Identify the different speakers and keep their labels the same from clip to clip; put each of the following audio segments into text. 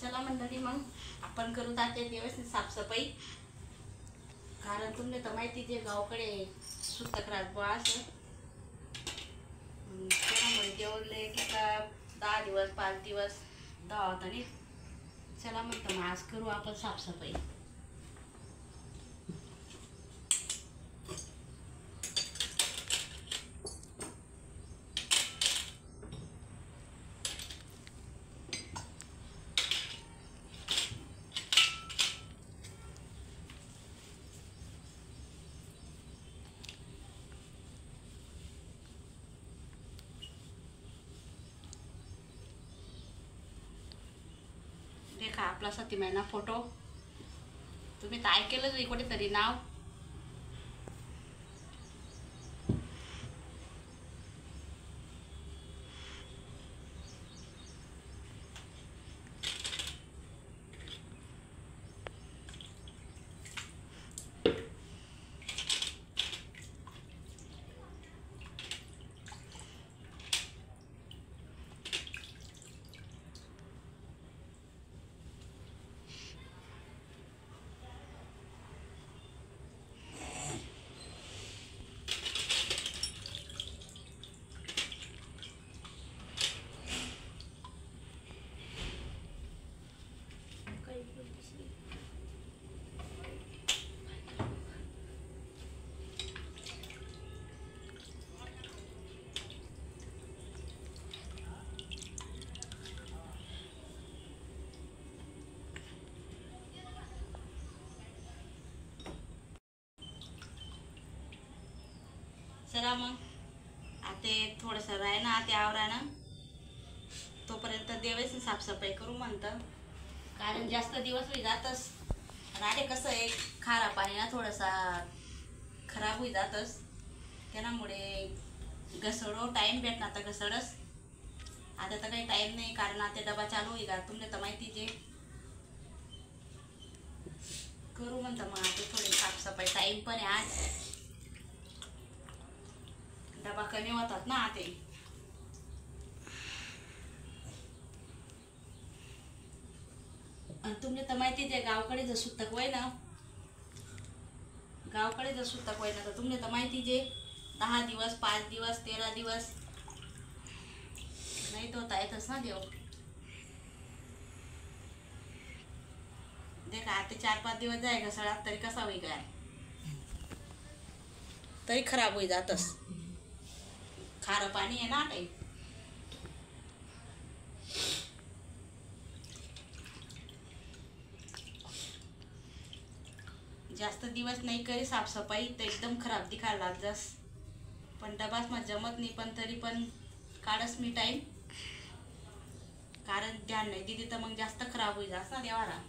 Speaker 1: चला मंडळी, मग आपण करू आजच्या दिवस साफसफाई. कारण तुम्हाला तर माहिती जे गावकडे सुतक राहत असं त्यामुळे जेवले की का 10 दिवस 5 दिवस धावत. आणि चला म्हणतं मग आज करू आपण साफसफाई. देखा आपला सतीमाईना फोटो. तुम्ही तर ऐकलंच कुठेतरी नाव. चला मग आता थोडंसं राह ना ते आवरानं तोपर्यंत देवाची साफसफाई करू म्हणतं. कारण जास्त दिवस होई जातच. आणि कसं आहे खारा पाणी ना थोडासा खराब होई जातच. त्यामुळे घसडो टाईम भेटणार तर घसडच. आता तर काही टाईम नाही कारण आता डबा चालू होई का तुमले तर माहिती जे करू म्हणतं. मग आता थोडी साफसफाई टाईम पण आहे आज. डबा कमी होतात ना आता. आणि तुमले तर माहिती आहे गावकडे जर सुतक वय ना तर तुमले तर माहिती जे 10 दिवस 5 दिवस 13 दिवस नाही तो येतच ना देव. देखा आता 4-5 दिवस जाय घसळात तरी कसा होई काय तरी खराब होई जातस. खारं पाणी आहे ना काही. जास्त दिवस नाही करी साफसफाई तर एकदम खराब दिखायला लागजास. पण डबाच मग जमत नाही पण तरी पण काढच मी टाईम. कारण ध्यान नाही दिली तर मग जास्त खराब होई जास ना देवाला.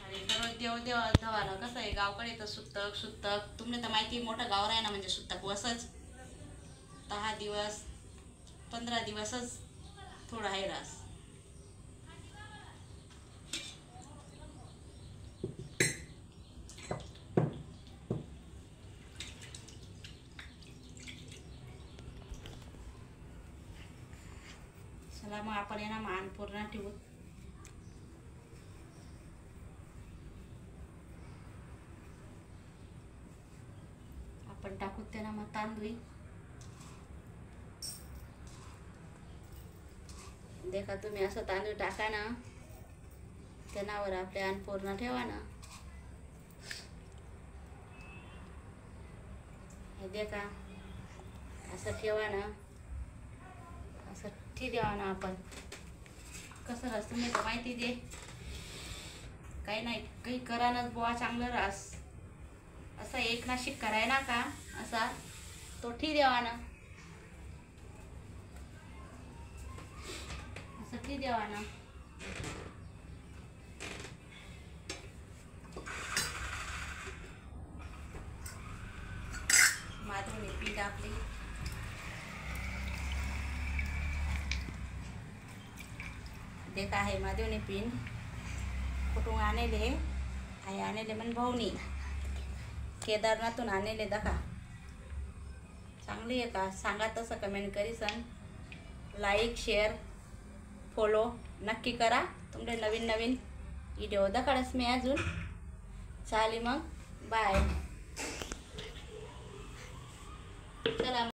Speaker 1: आणि दररोज देव धवाला कसं आहे गावकडे तर सुतक तुम्हाला तर माहिती मोठं गाव आहे ना म्हणजे सुतक वसच 10 दिवस 15 दिवसच थोडा आहे रास. चला मग आपण आहे ना मान पूर्ण ठेवू. आपण टाकू त्यांना मग तांदूळ. देखा तुम्ही असं तांदूळ टाका ना त्यानावर आपले अन्नपूर्णा ठेवा ना. हे देखा असं ठेवा ना. असं ठीक द्यावा ना आपण. कसं रास तुम्ही तर माहिती दे काही नाही काही करानच बुवा चांगलं रास. असा एक ना शिक्का आहे ना का असा तो ठीक द्यावा ना. असं ठीक द्यावा ना. माधवनी पीठ आपली देखा आहे. माधवनी पीठ कुठून आणले आहे आणले मन भाऊनी केदारनाथून आणले. दखा चांगली आहे का सांगा तसं कमेंट करीसन. लाईक शेअर फॉलो नक्की करा. तुमचे नवीन नवीन व्हिडिओ दाखवच मी अजून. चालेल मग, बाय. चला.